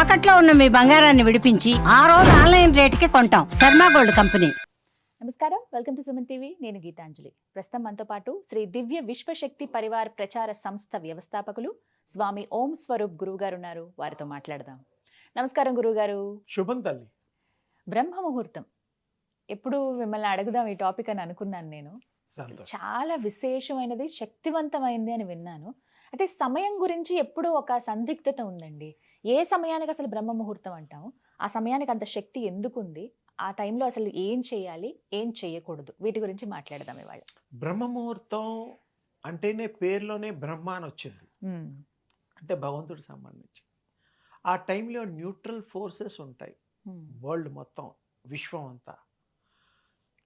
తాకట్లో ఉన్న మీ బంగారాన్ని విడిపించి ఆ రోజు ఆన్లైన్ రేటుకి కొంటాం. Sharma gold company. నమస్కారం, వెల్కమ్ టు సుమన్ టీవీ. నేను గీతాంజలి. ప్రస్తుతం మనతో పాటు శ్రీ దివ్య విశ్వశక్తి పరివార్ ప్రచార సంస్థ వ్యవస్థాపకులు స్వామి ఓం స్వరూప్ గురువు గారు ఉన్నారు. వారితో మాట్లాడదాం. నమస్కారం గురువు గారు. శుభం తల్లి. బ్రహ్మ ముహూర్తం ఎప్పుడు మిమ్మల్ని అడుగుదాం ఈ టాపిక్ అని అనుకున్నాను నేను. చాలా విశేషమైనది, శక్తివంతమైంది అని విన్నాను. అంటే సమయం గురించి ఎప్పుడూ ఒక సందిగ్ధత ఉందండి. ఏ సమయానికి అసలు బ్రహ్మ ముహూర్తం అంటాము, ఆ సమయానికి అంత శక్తి ఎందుకు ఉంది, ఆ టైంలో అసలు ఏం చేయాలి, ఏం చేయకూడదు, వీటి గురించి మాట్లాడదాం ఇవాళ. బ్రహ్మ ముహూర్తం అంటేనే పేరులోనే బ్రహ్మ అని వచ్చింది, అంటే భగవంతుడికి సంబంధించి. ఆ టైంలో న్యూట్రల్ ఫోర్సెస్ ఉంటాయి. వరల్డ్ మొత్తం, విశ్వం అంతా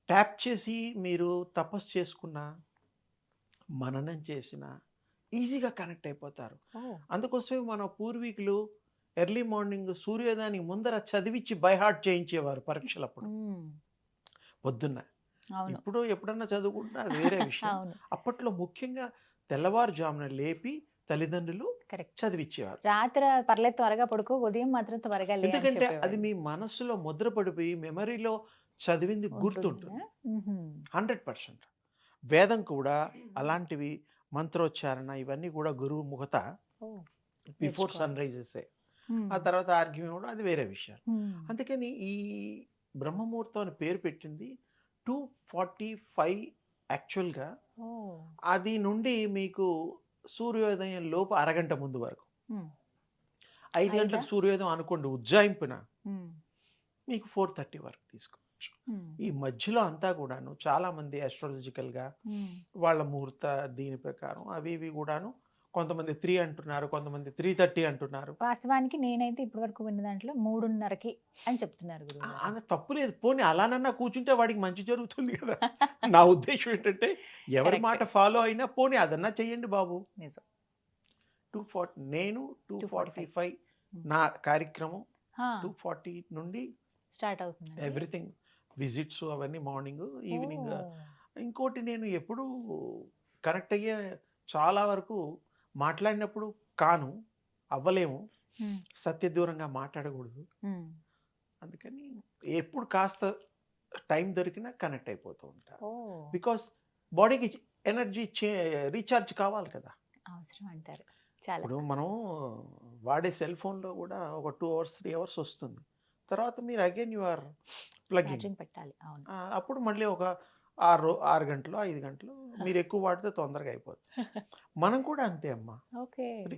ట్యాప్ చేసి మీరు తపస్సు చేసుకున్నా, మననం చేసినా ఈజీగా కనెక్ట్ అయిపోతారు. అందుకోసమే మన పూర్వీకులు ఎర్లీ మార్నింగ్ సూర్యోదయానికి ముందర చదివించి బైహార్ట్ చేయించేవారు పరీక్షలప్పుడు పొద్దున్న. ఇప్పుడు ఎప్పుడన్నా చదువుకుంటున్నారు వేరే విషయం. అప్పట్లో ముఖ్యంగా తెల్లవారుజామున లేపి తల్లిదండ్రులు చదివించేవారు. రాత్రి పర్లేదు త్వరగా పడుకో, ఉదయం మాత్రం త్వరగా లే. ఎందుకంటే అది మీ మనసులో ముద్ర పడిపోయి మెమరీలో చదివింది గుర్తుంటుంది 100%. వేదం కూడా అలాంటివి, మంత్రోచ్చారణ ఇవన్నీ కూడా గురువు ముఖత బిఫోర్ సన్ రైజెస్. ఆ తర్వాత ఆర్గ్యుమెంట్ కూడా అది వేరే విషయం. అందుకని ఈ బ్రహ్మముహూర్తం అని పేరు పెట్టింది 2:45 యాక్చువల్గా. అది నుండి మీకు సూర్యోదయం లోపు అరగంట ముందు వరకు, 5 గంటలకు సూర్యోదయం అనుకోండి ఉజ్జాయింపున, మీకు 4:30 వరకు తీసుకోవచ్చు. ఈ మధ్యలో అంతా కూడాను చాలా మంది ఆస్ట్రాలజికల్గా వాళ్ళ ముహూర్త దీని ప్రకారం అవి ఇవి కూడాను, కొంతమంది 3 అంటున్నారు, కొంతమంది 3:30 అంటున్నారు. వాస్తవానికి నేనైతే ఇప్పటి వరకు విన్న దాంట్లో 3:30కి అని చెప్తున్నారు. అలా తప్పు లేదు. పోనీ అలానన్నా కూర్చుంటే వాడికి మంచి జరుగుతుంది కదా. నా ఉద్దేశం ఏంటంటే ఎవరి మాట ఫాలో అయినా పోనీ అదన్నా చెయ్యండి బాబు. నిజం. 2:40 నేను 2:45 నా కార్యక్రమం 2:40 నుండి స్టార్ట్ అవుతుంది. ఎవ్రీథింగ్ విజిట్స్ అవన్నీ మార్నింగ్ ఈవినింగ్. ఇంకోటి నేను ఎప్పుడు కనెక్ట్ అయ్యే చాలా వరకు మాట్లాడినప్పుడు అవ్వలేము, సత్య దూరంగా మాట్లాడకూడదు. అందుకని ఎప్పుడు కాస్త టైం దొరికినా కనెక్ట్ అయిపోతూ ఉంటారు. బికాస్ బాడీకి ఎనర్జీ రీఛార్జ్ కావాలి కదా. అవసరం అంటారు. ఇప్పుడు మనం వాడే సెల్ ఫోన్లో కూడా ఒక 2 hours 3 hours వస్తుంది. తర్వాత మీరు అగైన్ యు ఆర్ ప్లగింగ్ పెట్టాలి. అప్పుడు మళ్ళీ ఒక 6 గంటలు 5 గంటలు మీరు ఎక్కువ వాడితే తొందరగా అయిపోతుంది. మనం కూడా అంతే అమ్మా.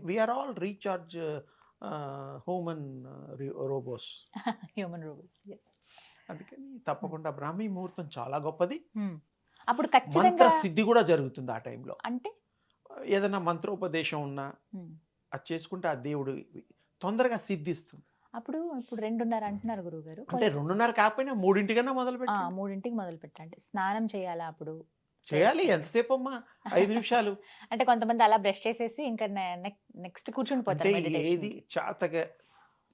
We are all recharge human robots. అందుకని తప్పకుండా బ్రాహ్మీ ముహూర్తం చాలా గొప్పది. అప్పుడు మంత్ర సిద్ధి కూడా జరుగుతుంది ఆ టైంలో. అంటే ఏదైనా మంత్రోపదేశం ఉన్నా అది చేసుకుంటే ఆ దేవుడు తొందరగా సిద్ధిస్తుంది. ఇప్పుడు 2:30 అంటున్నారు గురువు గారు. అంటే 2:30 కాకపోయినా 3 మొదలు పెట్టాలి. 3కి మొదలు పెట్టండి. స్నానం చేయాలా? అప్పుడు చేయాలి. ఎంతసేపు అమ్మా? 5 నిమిషాలు. అంటే కొంతమంది అలా బ్రష్ చేసేసి ఇంకా నెక్స్ట్ కూర్చుని పోతారు. ఏది చేతగా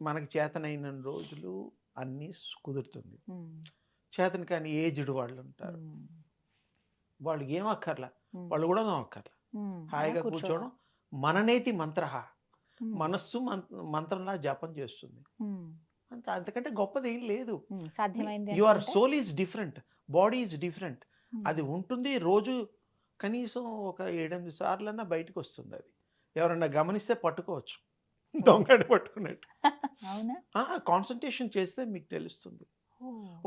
మనకి చేతనైన రోజులు అన్నీ కుదురుతుంది. చేతన కానీ ఏజ్డ్ వాళ్ళు ఉంటారు, వాళ్ళు ఏం అక్కర్లా, వాళ్ళు కూడా అక్కర్లా, హాయిగా కూర్చోవడం. మననేతి మంత్రహ, మనస్సు మంత్రంలా జపం చేస్తుంది. అంతకంటే గొప్పది ఏం లేదు. Your soul is different, body is different. అది ఉంటుంది. రోజు కనీసం ఒక 7-8 సార్లన్నా బయటకు వస్తుంది. అది ఎవరన్నా గమనిస్తే పట్టుకోవచ్చు, దొంగడు పట్టుకున్నట్టు. కాన్సన్ట్రేషన్ చేస్తే మీకు తెలుస్తుంది.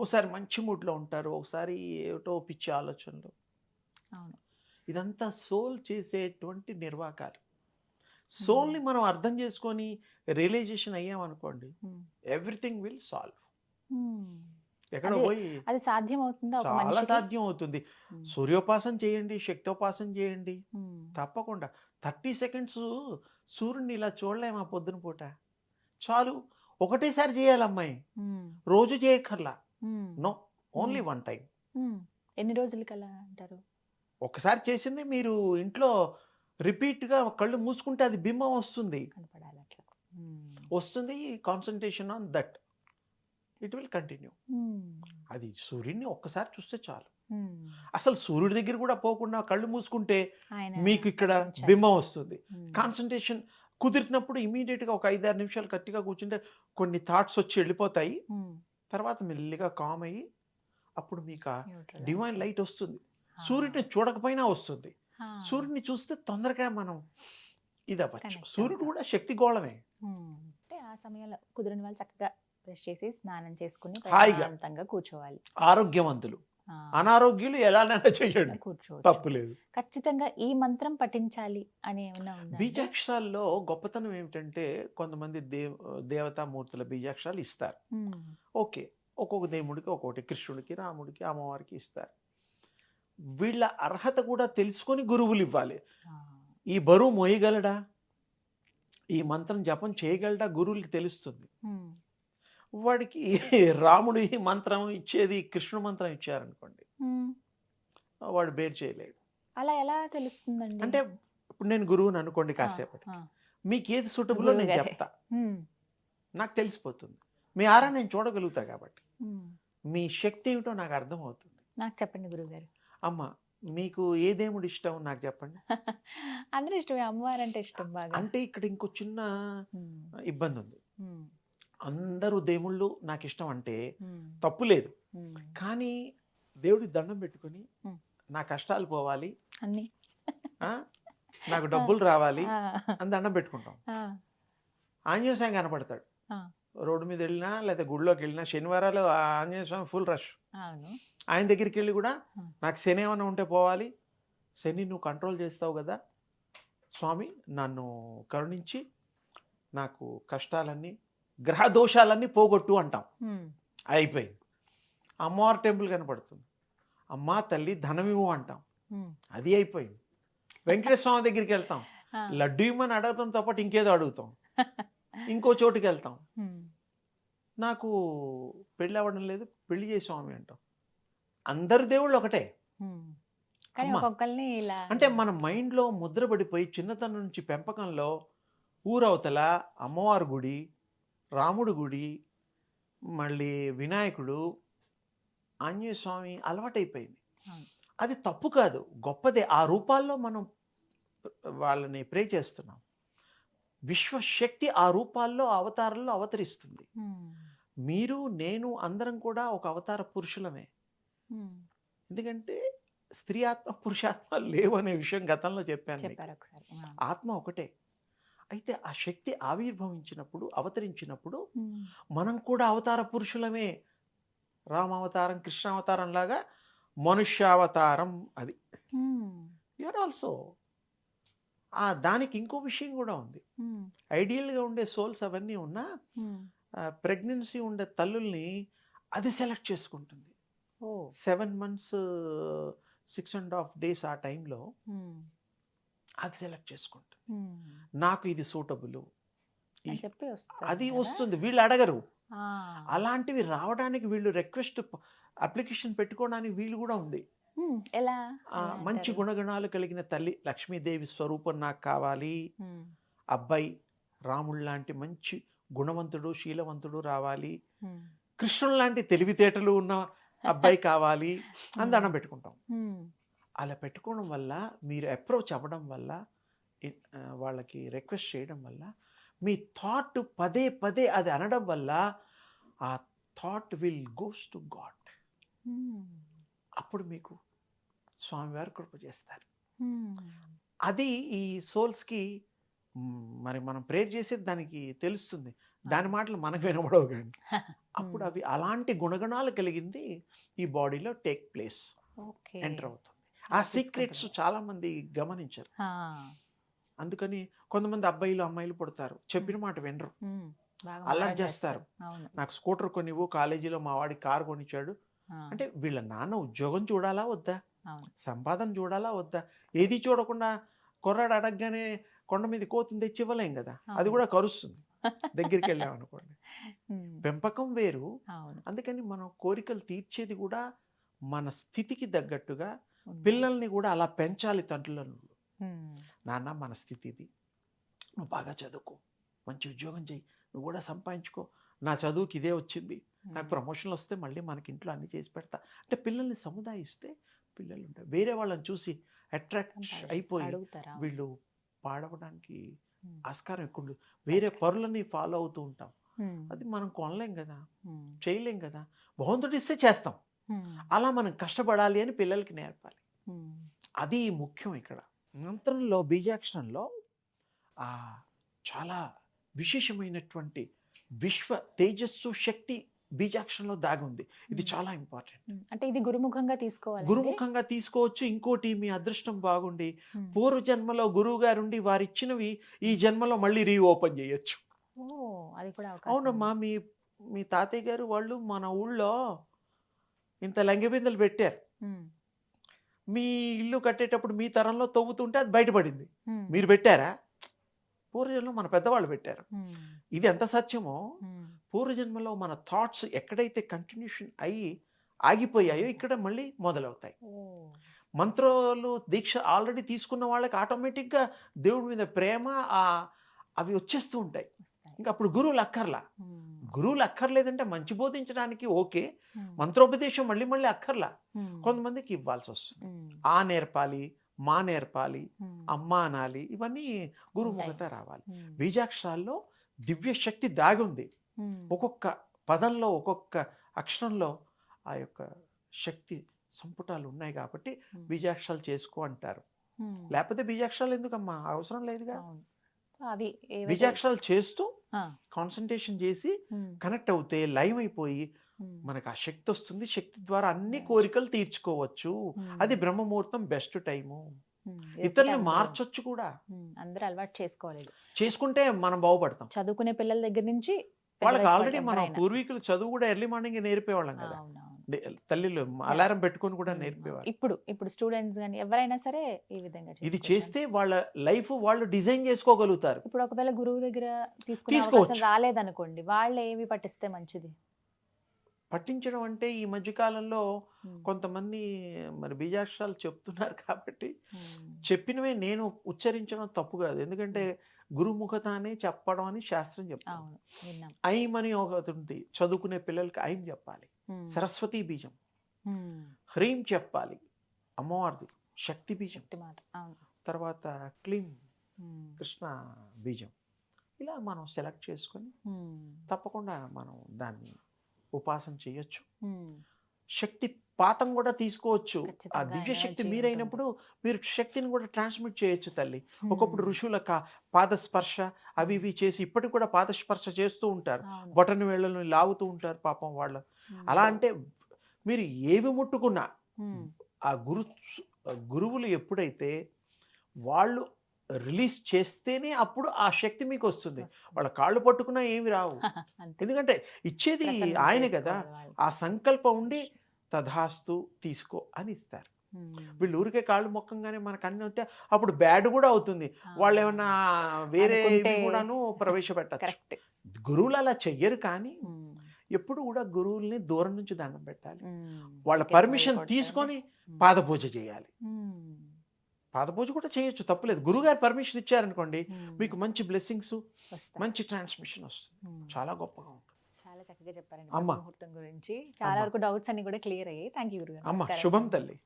ఒకసారి మంచి మూడ్లో ఉంటారు, ఒకసారి ఏటో పిచ్చి ఆలోచనలు. ఇదంతా సోల్ చేసేటువంటి నిర్వాకాలు. సోల్ని మనం అర్థం చేసుకొని రియలైజేషన్ అయ్యామనుకోండి, ఎవ్రీథింగ్ విల్ సాల్వ్. ఎక్కడ పోయి అది సాధ్యం అవుతుందా? చాలా సాధ్యం అవుతుంది. సూర్యోపాసన చేయండి, శక్తోపాసన చేయండి, తప్పకుండా. 30 seconds సూర్యుడిని ఇలా చూడలేమా పొద్దున పూట? చాలు. ఒకటేసారి చేయాలమ్మాయి, రోజు చేయక్కర్లా. No, only 1 time. ఎన్ని రోజులకి అలా అంటారు? ఒకసారి చేసింది మీరు ఇంట్లో రిపీట్గా కళ్ళు మూసుకుంటే అది బింబం వస్తుంది. Concentration on that, it will continue. అది సూర్యుడిని ఒక్కసారి చూస్తే చాలు. అసలు సూర్యుడి దగ్గర కూడా పోకుండా కళ్ళు మూసుకుంటే మీకు ఇక్కడ బింబం వస్తుంది. కాన్సన్ట్రేషన్ కుదిరినప్పుడు ఇమీడియట్గా ఒక 5-6 నిమిషాలు గట్టిగా కూర్చుంటే కొన్ని థాట్స్ వచ్చి వెళ్ళిపోతాయి. తర్వాత మెల్లిగా కామ్ అయ్యి అప్పుడు మీకు ఆ డివైన్ లైట్ వస్తుంది. సూర్యుడిని చూడకపోయినా వస్తుంది. సూర్యుడిని చూస్తే తొందరగా మనం ఇది అవ్వచ్చు. Connect సూర్యుడు అవుతాం. కూడా శక్తి గోళమే. అంటే ఆ సమయంలో కుదిరిన వాళ్ళు చక్కగా బ్రష్ చేసి స్నానం చేసుకుని హాయిగా. ప్రశాంతంగా కూర్చోవాలి. ఆరోగ్యవంతులు, ఆ, అనారోగ్యులు ఎలానైనా చెయ్యండి, కూర్చోవచ్చు. తప్పు లేదు. ఖచ్చితంగా ఈ మంత్రం పఠించాలి అని ఏమన్నా ఉందా? బీజాక్షరాల్లో గొప్పతనం ఏమిటంటే కొంతమంది దేవతామూర్తుల బీజాక్షరాలు ఇస్తారు. ఓకే, ఒక్కొక్క దేవుడికి ఒక్కొక్కటి, కృష్ణుడికి, రాముడికి, అమ్మవారికి ఇస్తారు. వీళ్ళ అర్హత కూడా తెలుసుకొని గురువులు ఇవ్వాలి. ఈ బరువు మోయగలడా, ఈ మంత్రం జపం చేయగలడా, గురువులకి తెలుస్తుంది. వాడికి రాముడు ఈ మంత్రం ఇచ్చేది కృష్ణ మంత్రం ఇచ్చారనుకోండి, వాడు బేర్ చేయలేడు. అలా ఎలా తెలుస్తుందండి? అంటే ఇప్పుడు నేను గురువుని అనుకోండి, కాసేపటి మీకు ఏది సూటబుల్లో నేను గురువుగారే. చెప్తా, నాకు తెలిసిపోతుంది. మీ ఆరా నేను చూడగలుగుతా కాబట్టి మీ శక్తి ఏమిటో నాకు అర్థమవుతుంది. నాకు చెప్పండి గురువుగారు. అమ్మ, మీకు ఏ దేవుడు ఇష్టం నాకు చెప్పండి. అందరూ ఇష్టమే, అమ్మవారు అంటే ఇష్టం బాగా. అంటే ఇక్కడ ఇంకో చిన్న ఉమ్, ఇబ్బంది ఉంది. ఉమ్, అందరూ దేవుళ్ళు నాకు ఇష్టం అంటే ఉమ్, తప్పు లేదు, ఉమ్. కానీ దేవుడికి దండం పెట్టుకుని ఉమ్. నా కష్టాలు పోవాలి, అన్ని ఆ, నాకు డబ్బులు రావాలి ఆ, అని దండం పెట్టుకుంటాం. ఆ, ఆంజనేయ స్వామి కనపడతాడు, ఆ. రోడ్డు మీద వెళ్ళినా లేదా గుడిలోకి వెళ్ళినా, శనివారాలు ఆ ఆంజనేయ స్వామి ఫుల్ రష్. అవును. ఆయన దగ్గరికి వెళ్ళి కూడా Hmm. నాకు శని ఏమైనా ఉంటే పోవాలి, శని నువ్వు కంట్రోల్ చేస్తావు కదా స్వామి, నన్ను కరుణించి నాకు కష్టాలన్నీ, గ్రహ దోషాలన్నీ పోగొట్టు అంటాం. ఉమ్, అయిపోయింది. అమ్మవారి టెంపుల్ కనపడుతుంది, అమ్మా తల్లి ధనమివ్వు అంటాం, ఉమ్. అది అయిపోయింది. వెంకటేశ్వర స్వామి దగ్గరికి వెళ్తాం, ఆ, లడ్డు ఇవ్వమని అడగడంతో పాటు ఇంకేదో అడుగుతాం, ఇంకో చోటుకి వెళ్తాం, ఉమ్, నాకు పెళ్ళి అవ్వడం లేదు, పెళ్లి చేసి స్వామి అంటాం. అందరు దేవుళ్ళు ఒకటే. ఉమ్. కానీ అమ్మా. ఒక్కొక్కరిని ఇలా అంటే మన మైండ్లో ముద్ర పడిపోయి చిన్నతనం నుంచి పెంపకంలో ఊరవతల అమ్మవారి గుడి, రాముడి గుడి, మళ్ళీ వినాయకుడు, ఆంజనేయ స్వామి అలవాటైపోయింది. అవును. అది తప్పు కాదు, గొప్పదే. ఆ రూపాల్లో మనం వాళ్ళని ప్రే చేస్తున్నాం. విశ్వశక్తి ఆ రూపాల్లో, అవతారంలో అవతరిస్తుంది. ఉమ్, మీరు, నేను, అందరం కూడా ఒక అవతార పురుషులమే. ఉమ్. ఎందుకంటే స్త్రీ ఆత్మ, పురుషాత్మ లేవు అనే విషయం గతంలో చెప్పాను మీకు. చెప్పారు ఒకసారి. ఆ. ఆత్మ ఒకటే. అయితే ఆ శక్తి ఆవిర్భవించినప్పుడు, అవతరించినప్పుడు ఉమ్, మనం కూడా అవతార పురుషులమే. రామావతారం, కృష్ణావతారం లాగా మనుష్యావతారం అది. ఉమ్, యూఆర్ ఆల్సో. దానికి ఇంకో విషయం కూడా ఉంది. ఉమ్, ఐడియల్గా ఉండే సోల్స్ అవన్నీ ఉన్నా ఉమ్. ప్రెగ్నెన్సీ ఉండే తల్లుల్ని అది సెలెక్ట్ చేసుకుంటుంది. ఓ 7 months 6.5 days ఆ టైంలో ఉమ్, అది సెలెక్ట్ చేసుకుంటుంది. ఉమ్. నాకు ఇది సూటబుల్ అని చెప్పి వస్తుంది అది కదా? వస్తుంది, వీళ్ళు అడగరు. ఆ. అలాంటివి రావడానికి వీళ్ళు రిక్వెస్ట్ అప్లికేషన్ పెట్టుకోవడానికి వీలు కూడా ఉంది. ఉమ్, ఎలా మంచి అంటారు? గుణగణాలు కలిగిన తల్లి లక్ష్మీదేవి స్వరూపం నాకు కావాలి, ఉమ్, అబ్బాయి రాముడు లాంటి మంచి గుణవంతుడు, శీలవంతుడు రావాలి, ఉమ్, కృష్ణుడు లాంటి తెలివితేటలు ఉన్న అబ్బాయి కావాలి అని దండం పెట్టుకుంటాం. ఉమ్, అలా పెట్టుకోవడం వల్ల, మీరు అప్రోచ్ అవ్వడం వల్ల, వాళ్ళకి రిక్వెస్ట్ చేయడం వల్ల, మీ థాట్ పదే పదే అది అనడం వల్ల ఆ thought will goes to God. Um, అప్పుడు మీకు స్వామివారు కృప చేస్తారు. ఉమ్. అది ఈ సోల్స్కి మరి మనం ప్రేర్ చేసేది దానికి తెలుస్తుంది. దాని మాటలు మనకు వినబడవు కానీ అప్పుడు అవి అలాంటి గుణగణాలు కలిగింది ఈ బాడీలో టేక్ ప్లేస్, ఓకే. ఎంటర్ అవుతుంది. ఆ సీక్రెట్స్ చాలా మంది గమనించరు. ఆ, అందుకని కొంతమంది అబ్బాయిలు, అమ్మాయిలు పుడతారు, చెప్పిన మాట వినరు, ఉమ్, బాగా అల్లరి మారం చేస్తారు. అవును. నాకు స్కూటర్ కొనివ్వు, కాలేజీలో మా వాడికి కారు కొనిచ్చాడు ఆ, అంటే వీళ్ళ నాన్న ఉద్యోగం చూడాలా వద్దా, అవును. సంపాదన చూడాలా వద్దా? ఏది చూడకుండా కుర్రాడు అడగగానే కొండ మీద కోతిని తెచ్చి ఇవ్వలేం కదా, అది అవును. కూడా కరుస్తుంది దగ్గరికి వెళ్ళామనుకోండి. ఉమ్, పెంపకం వేరు. అవును. అందుకని మనం కోరికలు తీర్చేది కూడా మన స్థితికి తగ్గట్టుగా ఉంది. పిల్లల్ని కూడా అలా పెంచాలి తండ్రులను. ఉమ్, నాన్న మన స్థితి ఇది, నువ్వు బాగా చదువుకో, మంచి ఉద్యోగం చెయ్యి, నువ్వు కూడా సంపాదించుకో, నా చదువుకి ఇదే వచ్చింది, నాకు ప్రమోషన్లు వస్తే మళ్ళీ మనకి ఇంట్లో అన్ని చేసి పెడతా అంటే పిల్లల్ని సముదాయిస్తే పిల్లలు ఉంటారు. వేరే వాళ్ళని చూసి అట్రాక్ట్ అయిపోయి అడుగుతారా? వీళ్ళు పాడవడానికి ఆస్కారం ఎక్కువ ఉండదు. వేరే పరులని ఫాలో అవుతూ ఉంటాం. అది మనం కొనలేం కదా, చేయలేం కదా. భగవంతుడు ఇస్తే చేస్తాం. అలా మనం కష్టపడాలి అని పిల్లలకి నేర్పాలి. అది ముఖ్యం ఇక్కడ. మంత్రంలో బీజాక్షరంలో చాలా విశేషమైనటువంటి విశ్వ తేజస్సు శక్తి బీజాక్షరంలో దాగి ఉంది. ఇది చాలా ఇంపార్టెంట్. అంటే ఇది గురుముఖంగా తీసుకోవాలి. గురుముఖంగా తీసుకోవచ్చు. ఇంకోటి, మీ అదృష్టం బాగుండి పూర్వ జన్మలో గురువు గారు ఉండి వారు ఇచ్చినవి ఈ జన్మలో మళ్ళీ రీఓపెన్ చేయొచ్చు. అది కూడా అవునమ్మా, మీ తాతయ్య గారు వాళ్ళు మన ఊళ్ళో ఇంత లంగెబిందెలు పెట్టారు. మీ ఇల్లు కట్టేటప్పుడు మీ తరంలో తవ్వుతుంటే అది బయటపడింది. మీరు పెట్టారా? పూర్వజన్మలో మన పెద్దవాళ్ళు పెట్టారు. ఇది ఎంత సత్యమో, పూర్వజన్మలో మన థాట్స్ ఎక్కడైతే కంటిన్యూషన్ అయ్యి ఆగిపోయాయో ఇక్కడ మళ్ళీ మొదలవుతాయి. మంత్రాలు దీక్ష ఆల్రెడీ తీసుకున్న వాళ్ళకి ఆటోమేటిక్గా దేవుడి మీద ప్రేమ అవి వచ్చేస్తూ ఉంటాయి. ఇంకా అప్పుడు గురువులు అక్కర్లా. గురువులు అక్కర్లేదంటే మంచి బోధించడానికి ఓకే, మంత్రోపదేశం మళ్ళీ మళ్ళీ అక్కర్లా. కొంతమందికి ఇవ్వాల్సి వస్తుంది. ఆ నేర్పాలి, మా నేర్పాలి, అమ్మ అనాలి, ఇవన్నీ గురుముఖత రావాలి. బీజాక్షరాల్లో దివ్య శక్తి దాగి ఉంది. ఒక్కొక్క పదంలో, ఒక్కొక్క అక్షరంలో ఆ యొక్క శక్తి సంపుటాలు ఉన్నాయి కాబట్టి బీజాక్షరాలు చేసుకో అంటారు. లేకపోతే బీజాక్షరాలు ఎందుకమ్మా, అవసరం లేదుగా. అవి బీజాక్షరాలు చేస్తూ కాన్సన్ట్రేషన్ చేసి కనెక్ట్ అవుతే లైవ్ అయిపోయి మనకు ఆ శక్తి వస్తుంది. శక్తి ద్వారా అన్ని కోరికలు తీర్చుకోవచ్చు. అది బ్రహ్మముహూర్తం బెస్ట్ టైము. ఇతరులను మార్చొచ్చు కూడా. అందరూ అలవాటు చేసుకోవాలి. చేసుకుంటే మనం బాగుపడతాం. చదువుకునే పిల్లల దగ్గర నుంచి వాళ్ళకి ఆల్రెడీ మన పూర్వీకులు చదువు కూడా ఎర్లీ మార్నింగ్ నేర్పేవాళ్ళం కదా. తల్లిలు అలారం పెట్టుకొని కూడా నేర్పేవాళ్ళు. ఇప్పుడు స్టూడెంట్స్ కానీ ఎవరైనా సరే ఈ విధంగా ఇది చేస్తే వాళ్ళ లైఫ్ వాళ్ళు డిజైన్ చేసుకోగలుగుతారు. ఇప్పుడు ఒకవేళ గురువు దగ్గర తీసుకోవచ్చు రాలేదనుకోండి, వాళ్ళు ఏవి పట్టిస్తే మంచిది? పట్టించడం అంటే ఈ మధ్య కాలంలో కొంతమంది మరి బీజాక్షరాలు చెప్తున్నారు కాబట్టి చెప్పినవే నేను ఉచ్చరించడం తప్పు కాదు. ఎందుకంటే గురుముఖత అని చెప్పడం అని శాస్త్రం చెప్తాను. ఐం అని ఒకటి ఉంది, చదువుకునే పిల్లలకి ఐం చెప్పాలి. సరస్వతి బీజం. హ్రీం చెప్పాలి, అమ్మవారిది శక్తి బీజం. తర్వాత క్లీం కృష్ణ బీజం. ఇలా మనం సెలెక్ట్ చేసుకొని తప్పకుండా మనం దాన్ని ఉపాసన చేయొచ్చు. శక్తి పాతం కూడా తీసుకోవచ్చు. ఆ దివ్య శక్తి మీరైనప్పుడు మీరు శక్తిని కూడా ట్రాన్స్మిట్ చేయొచ్చు తల్లి. ఒకప్పుడు ఋషుల పాదస్పర్శ అవి ఇవి చేసి ఇప్పటికి కూడా పాదస్పర్శ చేస్తూ ఉంటారు. బొటన వేళ్ళను లాగుతూ ఉంటారు పాపం వాళ్ళు. అలా అంటే మీరు ఏవి ముట్టుకున్నా ఆ గురువులు ఎప్పుడైతే వాళ్ళు రిలీజ్ చేస్తేనే అప్పుడు ఆ శక్తి మీకు వస్తుంది. వాళ్ళ కాళ్ళు పట్టుకున్నా ఏమి రావు. ఎందుకంటే ఇచ్చేది ఆయనే కదా. ఆ సంకల్పం ఉండి తధాస్తు తీసుకో అని ఇస్తారు. వీళ్ళు ఊరికే కాళ్ళు మొక్కంగానే మనకు అన్ని ఉంటే అప్పుడు బ్యాడ్ కూడా అవుతుంది. వాళ్ళు ఏమన్నా వేరే కూడాను ప్రవేశపెట్టచ్చు. గురువులు అలా చెయ్యరు. కానీ ఎప్పుడు కూడా గురువుల్ని దూరం నుంచి దండం పెట్టాలి. వాళ్ళ పర్మిషన్ తీసుకొని పాదపూజ చేయాలి. పాదపూజ కూడా చేయొచ్చు, తప్పులేదు. గురువుగారు పర్మిషన్ ఇచ్చారనుకోండి, మీకు మంచి బ్లెస్సింగ్స్, మంచి ట్రాన్స్మిషన్ వస్తుంది. చాలా గొప్పగా ఉంటుంది. చాలా చక్కగా చెప్పారండి ముహూర్తం గురించి. చాలా వరకు డౌట్స్ అన్ని కూడా క్లియర్ అయ్యాయి. థ్యాంక్ యూ గురుగారు. అమ్మ శుభం తల్లి.